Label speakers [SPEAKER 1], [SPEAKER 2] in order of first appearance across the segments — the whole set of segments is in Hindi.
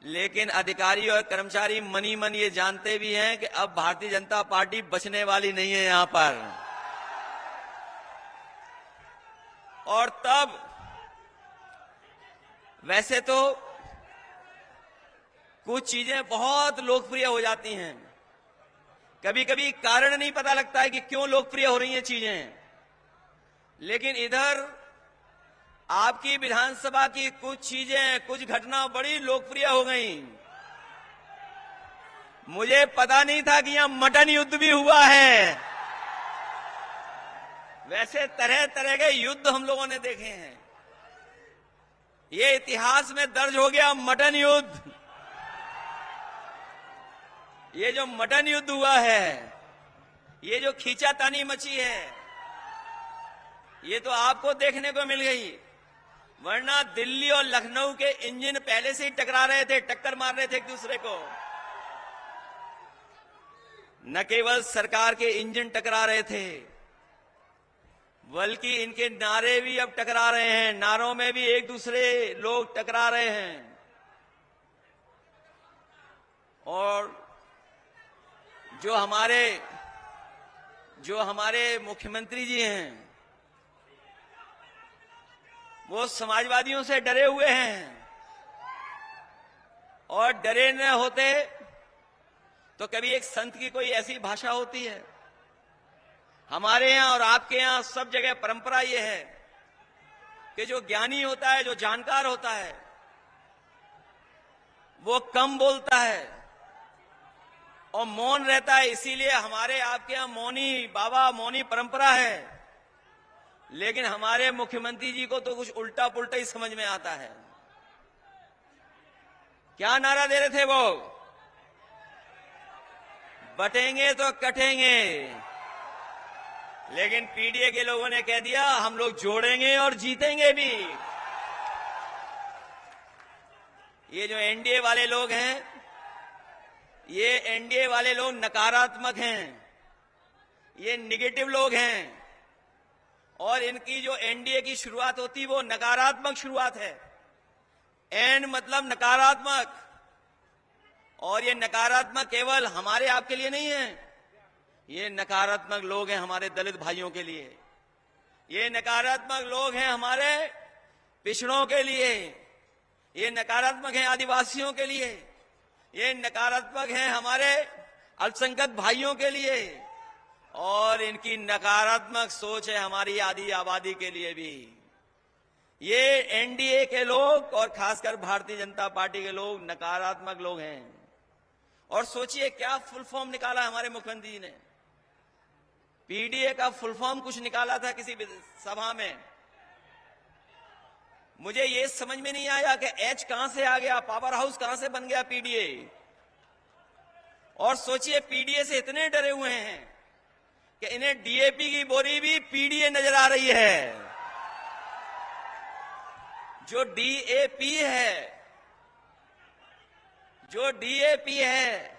[SPEAKER 1] लेकिन अधिकारी और कर्मचारी मनी मन ये जानते भी हैं कि अब भारतीय जनता पार्टी बचने वाली नहीं है यहां पर। और तब वैसे तो कुछ चीजें बहुत लोकप्रिय हो जाती हैं, कभी कभी कारण नहीं पता लगता है कि क्यों लोकप्रिय हो रही हैं चीजें, लेकिन इधर आपकी विधानसभा की कुछ चीजें, कुछ घटना बड़ी लोकप्रिय हो गई। मुझे पता नहीं था कि यहां मटन युद्ध भी हुआ है। वैसे तरह तरह के युद्ध हम लोगों ने देखे हैं, ये इतिहास में दर्ज हो गया मटन युद्ध। ये जो मटन युद्ध हुआ है, ये जो खींचातानी मची है, ये तो आपको देखने को मिल गई, वरना दिल्ली और लखनऊ के इंजन पहले से ही टकरा रहे थे, टक्कर मार रहे थे एक दूसरे को। न केवल सरकार के इंजन टकरा रहे थे, बल्कि इनके नारे भी अब टकरा रहे हैं, नारों में भी एक दूसरे लोग टकरा रहे हैं। और जो हमारे मुख्यमंत्री जी हैं, वो समाजवादियों से डरे हुए हैं, और डरे न होते तो कभी एक संत की कोई ऐसी भाषा होती है। हमारे यहां और आपके यहां सब जगह परंपरा ये है कि जो ज्ञानी होता है, जो जानकार होता है, वो कम बोलता है और मौन रहता है। इसीलिए हमारे आपके यहां मौनी बाबा, मौनी परंपरा है। लेकिन हमारे मुख्यमंत्री जी को तो कुछ उल्टा पुल्टा ही समझ में आता है। क्या नारा दे रहे थे वो? बटेंगे तो कटेंगे। लेकिन पीडीए के लोगों ने कह दिया हम लोग जोड़ेंगे और जीतेंगे भी। ये जो एनडीए वाले लोग हैं, ये एनडीए वाले लोग नकारात्मक हैं, ये निगेटिव लोग हैं, और इनकी जो एनडीए की शुरुआत होती वो नकारात्मक शुरुआत है। एन मतलब नकारात्मक, और ये नकारात्मक केवल हमारे आपके लिए नहीं है, ये नकारात्मक लोग हैं हमारे दलित भाइयों के लिए, ये नकारात्मक लोग हैं हमारे पिछड़ों के लिए, ये नकारात्मक हैं आदिवासियों के लिए, ये नकारात्मक हैं हमारे अल्पसंख्यक भाइयों के लिए, और इनकी नकारात्मक सोच है हमारी आधी आबादी के लिए भी। ये एनडीए के लोग और खासकर भारतीय जनता पार्टी के लोग नकारात्मक लोग हैं। और सोचिए क्या फुल फॉर्म निकाला हमारे मुख्यमंत्री जी ने। पीडीए का फुल फॉर्म कुछ निकाला था किसी सभा में, मुझे ये समझ में नहीं आया कि एच कहां से आ गया, पावर हाउस कहां से बन गया पीडीए। और सोचिए पीडीए से इतने डरे हुए हैं कि इन्हें डीएपी की बोरी भी पीडीए नजर आ रही है। जो डीएपी है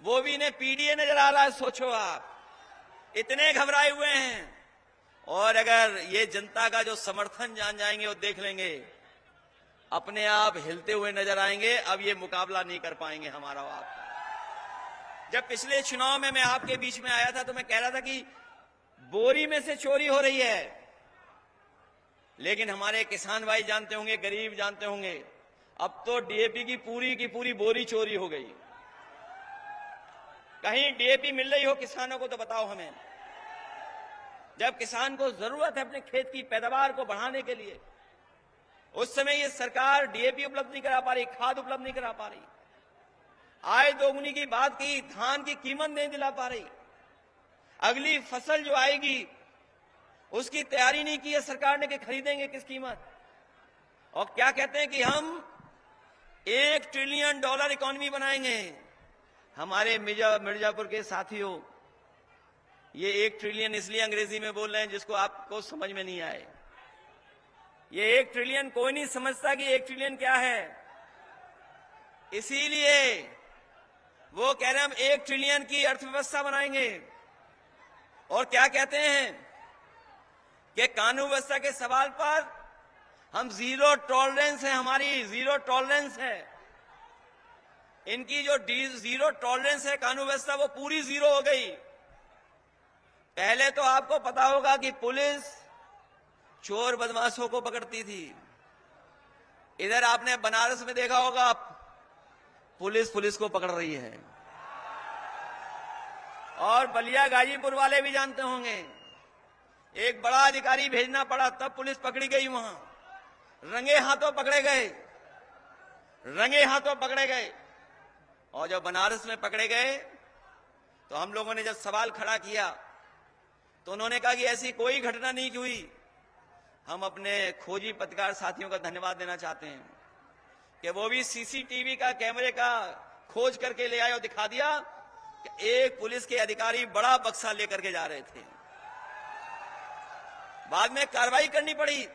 [SPEAKER 1] वो भी इन्हें पीडीए नजर आ रहा है। सोचो आप, इतने घबराए हुए हैं। और अगर ये जनता का जो समर्थन जान जाएंगे और देख लेंगे, अपने आप हिलते हुए नजर आएंगे। अब ये मुकाबला नहीं कर पाएंगे हमारा और आपका। जब पिछले चुनाव में मैं आपके बीच में आया था तो मैं कह रहा था कि बोरी में से चोरी हो रही है, लेकिन हमारे किसान भाई जानते होंगे, गरीब जानते होंगे, अब तो डीएपी की पूरी बोरी चोरी हो गई। कहीं डीएपी मिल रही हो किसानों को तो बताओ हमें। जब किसान को जरूरत है अपने खेत की पैदावार को बढ़ाने के लिए, उस समय ये सरकार डीएपी उपलब्ध नहीं करा पा रही, खाद उपलब्ध नहीं करा पा रही, आय दोगुनी की बात की, धान की कीमत नहीं दिला पा रही, अगली फसल जो आएगी उसकी तैयारी नहीं की है सरकार ने कि खरीदेंगे किस कीमत। और क्या कहते हैं कि हम $1 ट्रिलियन इकोनॉमी बनाएंगे। हमारे मिर्जापुर के साथियों, ये 1 ट्रिलियन इसलिए अंग्रेजी में बोल रहे हैं जिसको आपको समझ में नहीं आए। ये 1 ट्रिलियन कोई नहीं समझता कि 1 ट्रिलियन क्या है, इसीलिए वो कह रहे हैं हम 1 ट्रिलियन की अर्थव्यवस्था बनाएंगे। और क्या कहते हैं कि कानून व्यवस्था के सवाल पर हम जीरो टॉलरेंस है, हमारी जीरो टॉलरेंस है। इनकी जो जीरो टॉलरेंस है कानून व्यवस्था, वो पूरी जीरो हो गई। पहले तो आपको पता होगा कि पुलिस चोर बदमाशों को पकड़ती थी। इधर आपने बनारस में देखा होगा, पुलिस को पकड़ रही है। और बलिया गाजीपुर वाले भी जानते होंगे, एक बड़ा अधिकारी भेजना पड़ा तब पुलिस पकड़ी गई। वहां रंगे हाथों पकड़े गए। और जब बनारस में पकड़े गए तो हम लोगों ने जब सवाल खड़ा किया तो उन्होंने कहा कि ऐसी कोई घटना नहीं हुई। हम अपने खोजी पत्रकार साथियों का धन्यवाद देना चाहते हैं कि वो भी सीसीटीवी का कैमरे का खोज करके ले आए और दिखा दिया कि एक पुलिस के अधिकारी बड़ा बक्सा लेकर के जा रहे थे। बाद में कार्रवाई करनी पड़ी।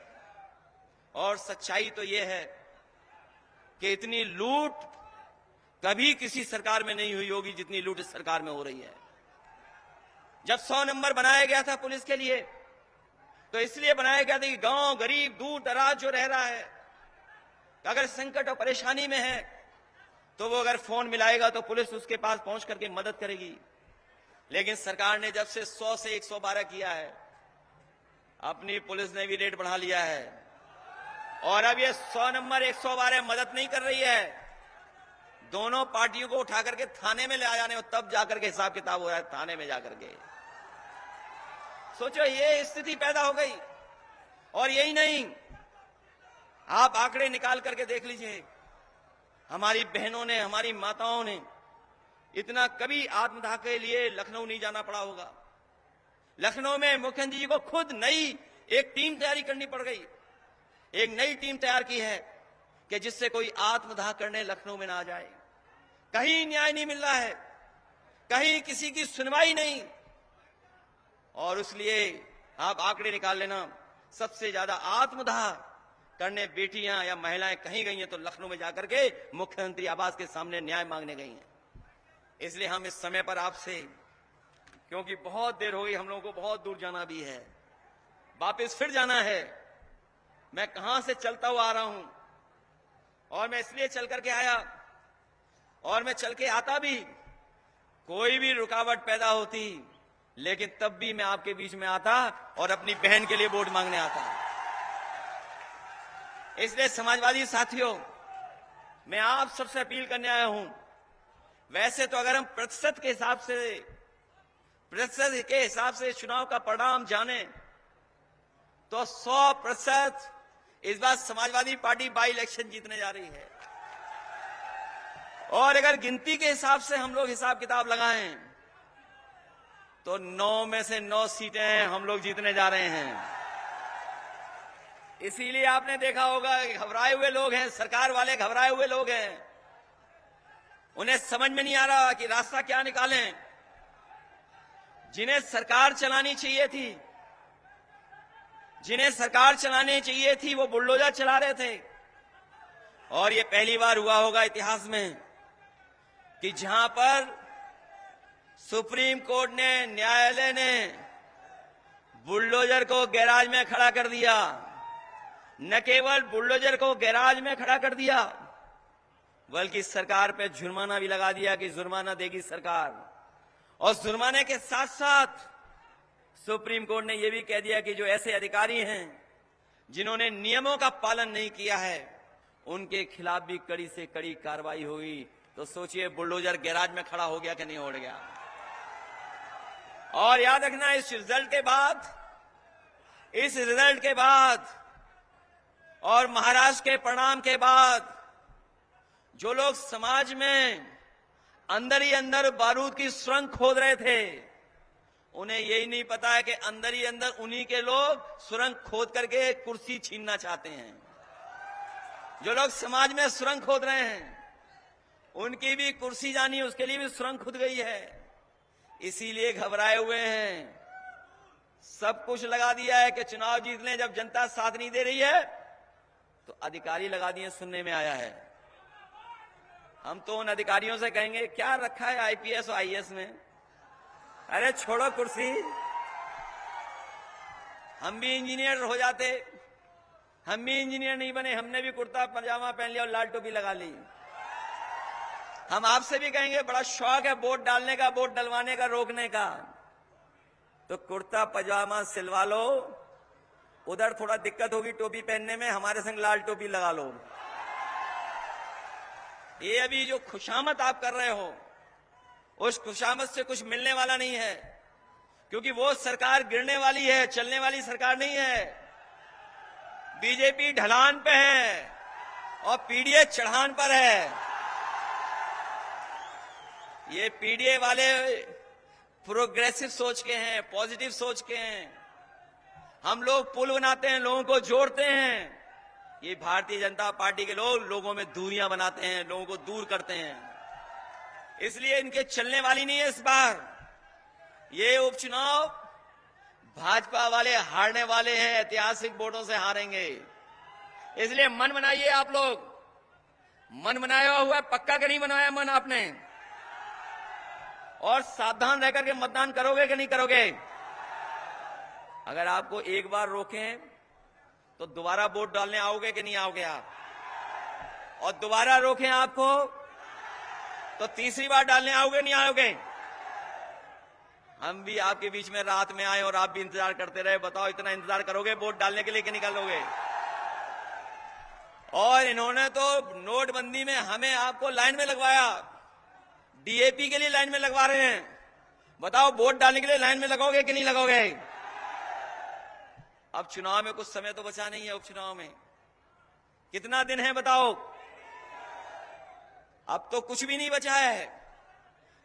[SPEAKER 1] और सच्चाई तो यह है कि इतनी लूट कभी किसी सरकार में नहीं हुई होगी जितनी लूट इस सरकार में हो रही है। जब 100 नंबर बनाया गया था पुलिस के लिए, तो इसलिए बनाया गया था कि गांव गरीब दूर दराज जो रह रहा है, अगर संकट और परेशानी में है तो वो अगर फोन मिलाएगा तो पुलिस उसके पास पहुंच करके मदद करेगी। लेकिन सरकार ने जब से 100 से 112 किया है, अपनी पुलिस ने भी रेट बढ़ा लिया है। और अब ये 100 नंबर 112 मदद नहीं कर रही है, दोनों पार्टियों को उठा करके थाने में ले आ जाने, और तब जाकर के हिसाब किताब हो रहा है थाने में जाकर के। सोचो ये स्थिति पैदा हो गई। और यही नहीं, आप आंकड़े निकाल करके देख लीजिए, हमारी बहनों ने, हमारी माताओं ने इतना कभी आत्मदाह के लिए लखनऊ नहीं जाना पड़ा होगा। लखनऊ में मुख्यमंत्री जी को खुद नई एक टीम तैयारी करनी पड़ गई। एक नई टीम तैयार की है कि जिससे कोई आत्मदाह करने लखनऊ में ना आ जाए। कहीं न्याय नहीं मिल रहा है, कहीं किसी की सुनवाई नहीं। और इसलिए आप आंकड़े निकाल लेना, सबसे ज्यादा आत्मदाह करने बेटियां या महिलाएं कहीं गई हैं तो लखनऊ में जाकर के मुख्यमंत्री आवास के सामने न्याय मांगने गई हैं। इसलिए हम इस समय पर आपसे, क्योंकि बहुत देर हो गई, हम लोगों को बहुत दूर जाना भी है, वापस फिर जाना है। मैं कहां से चलता हुआ आ रहा हूं, और मैं इसलिए चल करके आया, और मैं चल के आता भी, कोई भी रुकावट पैदा होती, लेकिन तब भी मैं आपके बीच में आता और अपनी बहन के लिए वोट मांगने आता। इसलिए समाजवादी साथियों, मैं आप सबसे अपील करने आया हूं। वैसे तो अगर हम प्रतिशत के हिसाब से चुनाव का परिणाम जाने तो 100% इस बार समाजवादी पार्टी बाई इलेक्शन जीतने जा रही है। और अगर गिनती के हिसाब से हम लोग हिसाब किताब लगाएं तो 9 में से 9 सीटें हम लोग जीतने जा रहे हैं। इसीलिए आपने देखा होगा घबराए हुए लोग हैं, सरकार वाले घबराए हुए लोग हैं। उन्हें समझ में नहीं आ रहा कि रास्ता क्या निकालें। जिन्हें सरकार चलानी चाहिए थी, वो बुलडोजर चला रहे थे। और ये पहली बार हुआ होगा इतिहास में कि जहां पर सुप्रीम कोर्ट ने, न्यायालय ने बुलडोजर को गैराज में खड़ा कर दिया। न केवल बुलडोजर को गैराज में खड़ा कर दिया, बल्कि सरकार पे जुर्माना भी लगा दिया कि जुर्माना देगी सरकार। और जुर्माने के साथ साथ सुप्रीम कोर्ट ने यह भी कह दिया कि जो ऐसे अधिकारी हैं जिन्होंने नियमों का पालन नहीं किया है, उनके खिलाफ भी कड़ी से कड़ी कार्रवाई होगी। तो सोचिए बुलडोजर गैराज में खड़ा हो गया कि नहीं हो गया। और याद रखना, इस रिजल्ट के बाद और महाराष्ट्र के परिणाम के बाद जो लोग समाज में अंदर ही अंदर बारूद की सुरंग खोद रहे थे, उन्हें यही नहीं पता है कि अंदर ही अंदर उन्हीं के लोग सुरंग खोद करके कुर्सी छीनना चाहते हैं। जो लोग समाज में सुरंग खोद रहे हैं, उनकी भी कुर्सी जानी, उसके लिए भी सुरंग खुद गई है। इसीलिए घबराए हुए हैं। सब कुछ लगा दिया है कि चुनाव जीत लें। जब जनता साथ नहीं दे रही है तो अधिकारी लगा दिए, सुनने में आया है। हम तो उन अधिकारियों से कहेंगे, क्या रखा है आईपीएस और आईएएस में? अरे छोड़ो कुर्सी, हम भी इंजीनियर हो जाते। हम भी इंजीनियर नहीं बने, हमने भी कुर्ता पजामा पहन लिया और लाल टोपी लगा ली। हम आपसे भी कहेंगे, बड़ा शौक है वोट डालने का, वोट डलवाने का, रोकने का, तो कुर्ता पजामा सिलवा लो। उधर थोड़ा दिक्कत होगी टोपी पहनने में, हमारे संग लाल टोपी लगा लो। ये अभी जो खुशामद आप कर रहे हो, उस खुशामद से कुछ मिलने वाला नहीं है, क्योंकि वो सरकार गिरने वाली है, चलने वाली सरकार नहीं है। बीजेपी ढलान पे है और पीडीए चढ़ान पर है। ये पीडीए वाले प्रोग्रेसिव सोच के हैं, पॉजिटिव सोच के हैं। हम लोग पुल बनाते हैं, लोगों को जोड़ते हैं। ये भारतीय जनता पार्टी के लोग लोगों में दूरियां बनाते हैं, लोगों को दूर करते हैं। इसलिए इनके चलने वाली नहीं है इस बार। ये उपचुनाव भाजपा वाले हारने वाले हैं, ऐतिहासिक वोटों से हारेंगे। इसलिए मन बनाइए आप लोग। मन बनाया हुआ है, पक्का कि नहीं बनाया मन आपने? और सावधान रह करके मतदान करोगे कि नहीं करोगे? अगर आपको एक बार रोकें तो दोबारा वोट डालने आओगे कि नहीं आओगे आप? और दोबारा रोकें आपको तो तीसरी बार डालने आओगे नहीं आओगे? हम भी आपके बीच में रात में आए और आप भी इंतजार करते रहे। बताओ, इतना इंतजार करोगे वोट डालने के लिए कि निकलोगे? और इन्होंने तो नोटबंदी में हमें आपको लाइन में लगवाया, डीएपी के लिए लाइन में लगवा रहे हैं। बताओ, वोट डालने के लिए लाइन में लगोगे कि नहीं लगोगे? अब चुनाव में कुछ समय तो बचा नहीं है। उपचुनाव में कितना दिन है बताओ? अब तो कुछ भी नहीं बचा है।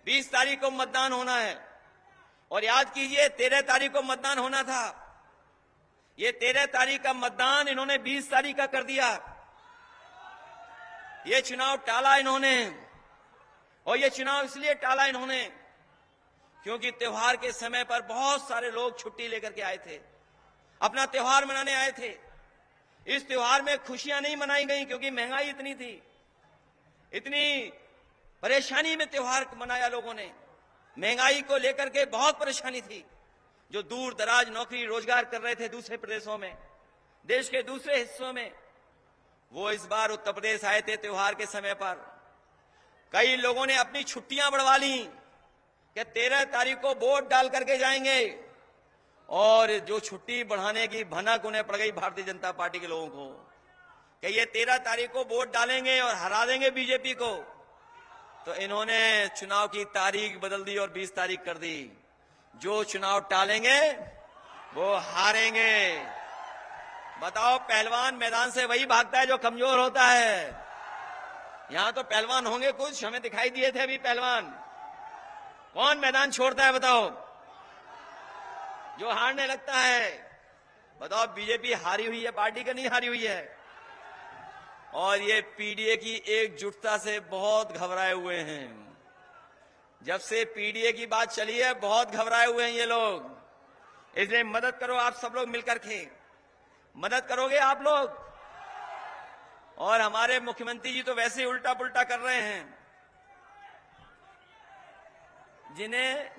[SPEAKER 1] 20 तारीख को मतदान होना है। और याद कीजिए, 13 तारीख को मतदान होना था। ये 13 तारीख का मतदान इन्होंने 20 तारीख का कर दिया। ये चुनाव टाला इन्होंने। और ये चुनाव इसलिए टाला इन्होंने क्योंकि त्योहार के समय पर बहुत सारे लोग छुट्टी लेकर के आए थे, अपना त्योहार मनाने आए थे। इस त्योहार में खुशियां नहीं मनाई गई क्योंकि महंगाई इतनी थी, इतनी परेशानी में त्योहार मनाया लोगों ने। महंगाई को लेकर के बहुत परेशानी थी। जो दूर दराज नौकरी रोजगार कर रहे थे दूसरे प्रदेशों में, देश के दूसरे हिस्सों में, वो इस बार उत्तर प्रदेश आए थे त्योहार के समय पर। कई लोगों ने अपनी छुट्टियां बढ़वा ली कि 13 तारीख को वोट डाल करके जाएंगे। और जो छुट्टी बढ़ाने की भनक उन्हें पड़ गई भारतीय जनता पार्टी के लोगों को कि ये 13 तारीख को वोट डालेंगे और हरा देंगे बीजेपी को। तो इन्होंने चुनाव की तारीख बदल दी और 20 तारीख कर दी। जो चुनाव टालेंगे वो हारेंगे। बताओ, पहलवान मैदान से वही भागता है जो कमजोर होता है। यहां तो पहलवान होंगे कुछ, हमें दिखाई दिए थे अभी पहलवान। कौन मैदान छोड़ता है बताओ? जो हारने लगता है। बताओ, बीजेपी हारी हुई है पार्टी का, नहीं हारी हुई है? और ये पीडीए की एकजुटता से बहुत घबराए हुए हैं। जब से पीडीए की बात चली है बहुत घबराए हुए हैं ये लोग। इसलिए मदद करो आप सब लोग मिलकर के। मदद करोगे आप लोग? और हमारे मुख्यमंत्री जी तो वैसे ही उल्टा पुल्टा कर रहे हैं। जिन्हें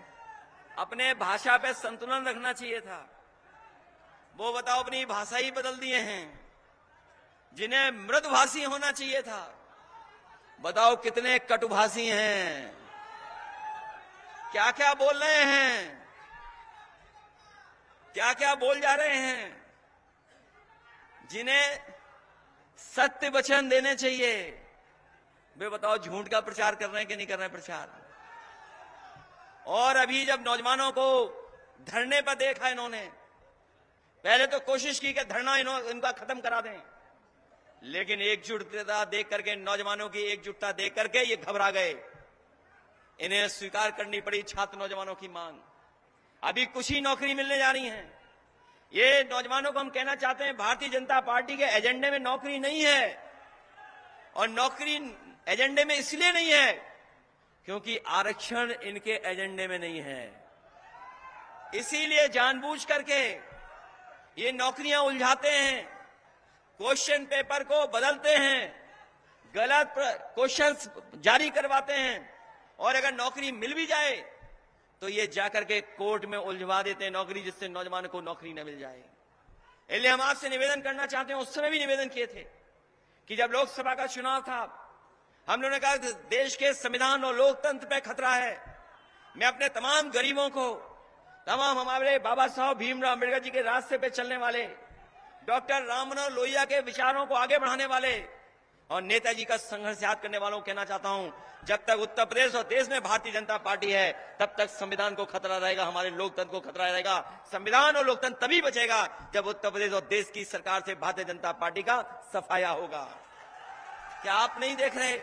[SPEAKER 1] अपने भाषा पे संतुलन रखना चाहिए था, वो बताओ अपनी भाषा ही बदल दिए हैं। जिन्हें मृदुभाषी होना चाहिए था, बताओ कितने कटुभाषी हैं। क्या क्या बोल रहे हैं, क्या क्या बोल जा रहे हैं। जिन्हें सत्य वचन देने चाहिए, वे बताओ झूठ का प्रचार कर रहे हैं कि नहीं कर रहे हैं प्रचार। और अभी जब नौजवानों को धरने पर देखा इन्होंने, पहले तो कोशिश की कि धरना इनका खत्म करा दें, लेकिन एकजुटता देख करके, नौजवानों की एकजुटता देख करके ये घबरा गए। इन्हें स्वीकार करनी पड़ी छात्र नौजवानों की मांग। अभी कुछ ही नौकरी मिलने जा रही है। ये नौजवानों को हम कहना चाहते हैं, भारतीय जनता पार्टी के एजेंडे में नौकरी नहीं है। और नौकरी एजेंडे में इसलिए नहीं है क्योंकि आरक्षण इनके एजेंडे में नहीं है। इसीलिए जानबूझ करके ये नौकरियां उलझाते हैं, क्वेश्चन पेपर को बदलते हैं, गलत क्वेश्चंस जारी करवाते हैं। और अगर नौकरी मिल भी जाए तो ये जाकर के कोर्ट में उलझवा देते हैं नौकरी, जिससे नौजवानों को नौकरी न मिल जाए। इसलिए हम आपसे निवेदन करना चाहते हैं, उस समय भी निवेदन किए थे कि जब लोकसभा का चुनाव था, हम लोगों ने कहा देश के संविधान और लोकतंत्र पे खतरा है। मैं अपने तमाम गरीबों को, तमाम हमारे बाबा साहब भीमराव अम्बेडकर जी के रास्ते पे चलने वाले, डॉक्टर राम मनोहर लोहिया के विचारों को आगे बढ़ाने वाले और नेताजी का संघर्ष याद करने वालों को कहना चाहता हूं, जब तक उत्तर प्रदेश और देश में भारतीय जनता पार्टी है तब तक संविधान को खतरा रहेगा, हमारे लोकतंत्र को खतरा रहेगा। संविधान और लोकतंत्र तभी बचेगा जब उत्तर प्रदेश और देश की सरकार से भारतीय जनता पार्टी का सफाया होगा। क्या आप नहीं देख रहे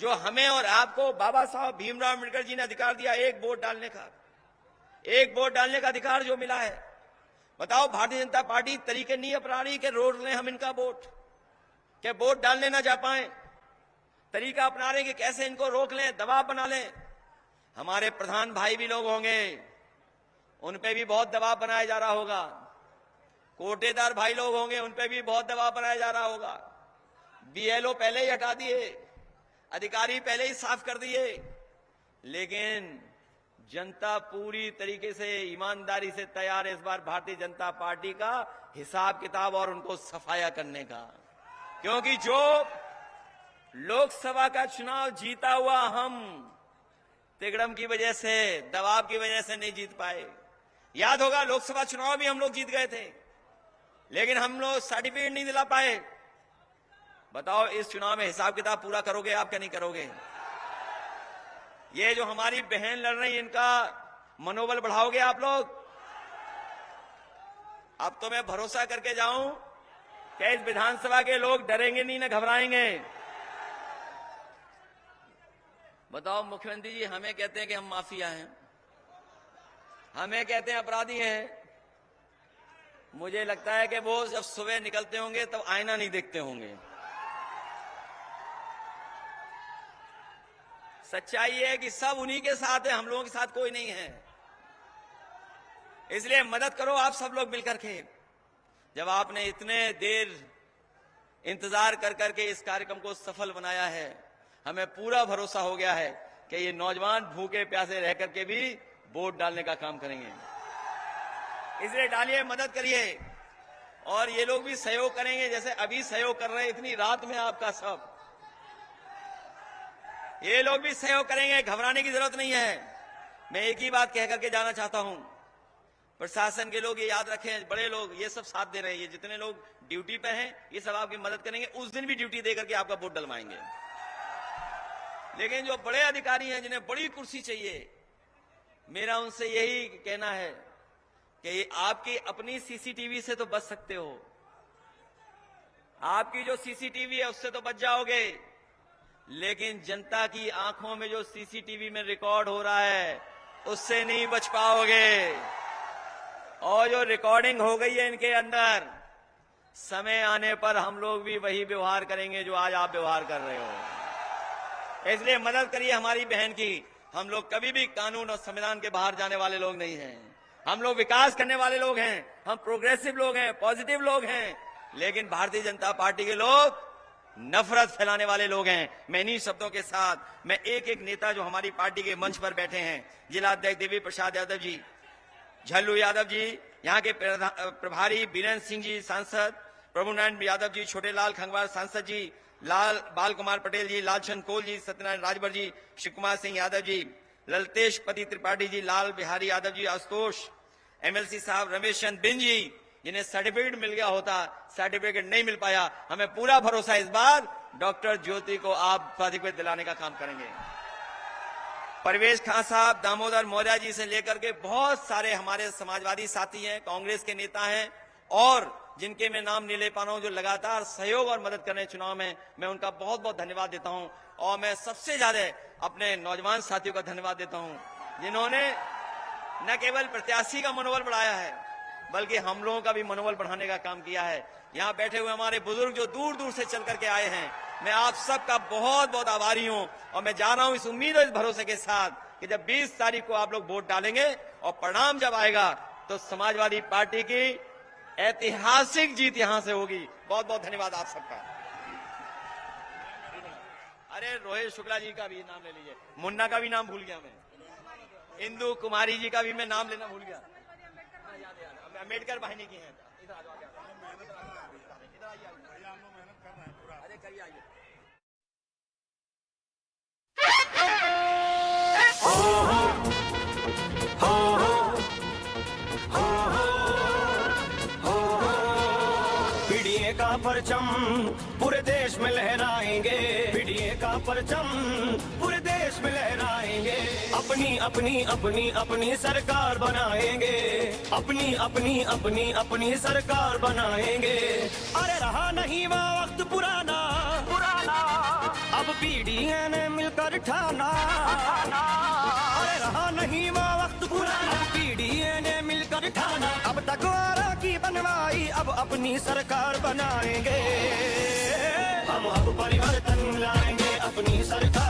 [SPEAKER 1] जो हमें और आपको बाबा साहब भीमराव अम्बेडकर जी ने अधिकार दिया, एक वोट डालने का अधिकार जो मिला है? बताओ, भारतीय जनता पार्टी तरीके नहीं अपना रही कि रोक लें हम इनका वोट, क्या वोट डालने ना जा पाए? तरीका अपना रहे कि कैसे इनको रोक लें, दबाव बना लें। हमारे प्रधान भाई भी लोग होंगे, उन पे भी बहुत दबाव बनाया जा रहा होगा। कोटेदार भाई लोग होंगे, उन पे भी बहुत दबाव बनाया जा रहा होगा। बीएलओ पहले ही हटा दिए, अधिकारी पहले ही साफ कर दिए, लेकिन जनता पूरी तरीके से ईमानदारी से तैयार है इस बार भारतीय जनता पार्टी का हिसाब किताब और उनको सफाया करने का। क्योंकि जो लोकसभा का चुनाव जीता हुआ हम तिगड़म की वजह से, दबाव की वजह से नहीं जीत पाए। याद होगा लोकसभा चुनाव भी हम लोग जीत गए थे, लेकिन हम लोग सर्टिफिकेट नहीं दिला पाए। बताओ, इस चुनाव में हिसाब किताब पूरा करोगे आप क्या नहीं करोगे? ये जो हमारी बहन लड़ रही है, इनका मनोबल बढ़ाओगे आप लोग? अब तो मैं भरोसा करके जाऊं कि इस विधानसभा के लोग डरेंगे नहीं, न घबराएंगे। बताओ मुख्यमंत्री जी, हमें कहते हैं कि हम माफिया हैं, हमें कहते हैं अपराधी हैं। मुझे लगता है कि वो जब सुबह निकलते होंगे तब आईना नहीं देखते होंगे। सच्चाई है कि सब उन्हीं के साथ है, हम लोगों के साथ कोई नहीं है। इसलिए मदद करो आप सब लोग मिलकर के। जब आपने इतने देर इंतजार कर करके इस कार्यक्रम को सफल बनाया है, हमें पूरा भरोसा हो गया है कि ये नौजवान भूखे प्यासे रह करके भी वोट डालने का काम करेंगे। इसलिए डालिए, मदद करिए और ये लोग भी सहयोग करेंगे जैसे अभी सहयोग कर रहे हैं इतनी रात में आपका सब। ये लोग भी सहयोग करेंगे, घबराने की जरूरत नहीं है। मैं एक ही बात कह करके जाना चाहता हूं, प्रशासन के लोग ये याद रखें, बड़े लोग ये सब साथ दे रहे हैं, ये जितने लोग ड्यूटी पे हैं ये सब आपकी मदद करेंगे, उस दिन भी ड्यूटी देकर के आपका वोट डलवाएंगे। लेकिन जो बड़े अधिकारी हैं जिन्हें बड़ी कुर्सी चाहिए, मेरा उनसे यही कहना है कि आपकी अपनी सीसीटीवी से तो बच सकते हो, आपकी जो सीसीटीवी है उससे तो बच जाओगे, लेकिन जनता की आंखों में जो सीसीटीवी में रिकॉर्ड हो रहा है उससे नहीं बच पाओगे। और जो रिकॉर्डिंग हो गई है इनके अंदर, समय आने पर हम लोग भी वही व्यवहार करेंगे जो आज आप व्यवहार कर रहे हो। इसलिए मदद करिए हमारी बहन की। हम लोग कभी भी कानून और संविधान के बाहर जाने वाले लोग नहीं हैं। हम लोग विकास करने वाले लोग हैं, हम प्रोग्रेसिव लोग हैं, पॉजिटिव लोग हैं। लेकिन भारतीय जनता पार्टी के लोग नफरत फैलाने वाले लोग हैं। मैं इन्हीं शब्दों के साथ मैं एक एक नेता जो हमारी पार्टी के मंच पर बैठे हैं, जिलाध्यक्ष देवी प्रसाद यादव जी, झल्लू यादव जी, यहाँ के प्रभारी बीरेंद्र सिंह जी सांसद, प्रभुनारायण यादव जी, छोटेलाल खंगवार सांसद जी, लाल बाल कुमार पटेल जी, लालचंद कोल जी, सत्यनारायण राजभर जी, शिव कुमार सिंह यादव जी, ललतेश पति त्रिपाठी जी, लाल बिहारी यादव जी, आशुतोष एमएलसी साहब, रमेश चंद बिन जी, जिन्हें सर्टिफिकेट मिल गया होता, सर्टिफिकेट नहीं मिल पाया। हमें पूरा भरोसा इस बार डॉक्टर ज्योति को आप सर्टिफिकेट दिलाने का काम करेंगे। परवेश खान साहब, दामोदर मौर्य जी से लेकर के बहुत सारे हमारे समाजवादी साथी हैं, कांग्रेस के नेता हैं और जिनके मैं नाम नहीं ले पा रहा हूं, जो लगातार सहयोग और मदद कर रहे हैं चुनाव में, मैं उनका बहुत बहुत धन्यवाद देता हूं। और मैं सबसे ज्यादा अपने नौजवान साथियों का धन्यवाद देता हूं, जिन्होंने न केवल प्रत्याशी का मनोबल बढ़ाया है बल्कि हम लोगों का भी मनोबल बढ़ाने का काम किया है। यहाँ बैठे हुए हमारे बुजुर्ग जो दूर दूर से चल करके आए हैं, मैं आप सबका बहुत बहुत आभारी हूं। और मैं जा रहा हूं इस उम्मीद और इस भरोसे के साथ कि जब 20 तारीख को आप लोग वोट डालेंगे और परिणाम जब आएगा तो समाजवादी पार्टी की ऐतिहासिक जीत यहां से होगी। बहुत बहुत धन्यवाद आप सबका। अरे रोहित शुक्ला जी का भी नाम ले लीजिए, मुन्ना का भी नाम भूल गया मैं, इंदु कुमारी जी का भी मैं नाम लेना भूल गया। अम्बेडकर बहनी की हैं। इधर आ जाओ, इधर आइए, अरे करिए आइए।
[SPEAKER 2] परचम पूरे देश में लहराएंगे, पीडीए का परचम पूरे देश में लहराएंगे। अपनी अपनी अपनी अपनी सरकार बनाएंगे, अपनी अपनी अपनी अपनी सरकार बनाएंगे। अरे रहा नहीं वो वक्त पुराना पुराना, अब पीडीए ने मिलकर ठाना। अरे रहा नहीं वो वक्त पुराना, पीडीए ने मिलकर ठाना। अब तक वारा की बनवाई, अब अपनी सरकार बनाएंगे। हम अब परिवर्तन लाएंगे, अपनी सरकार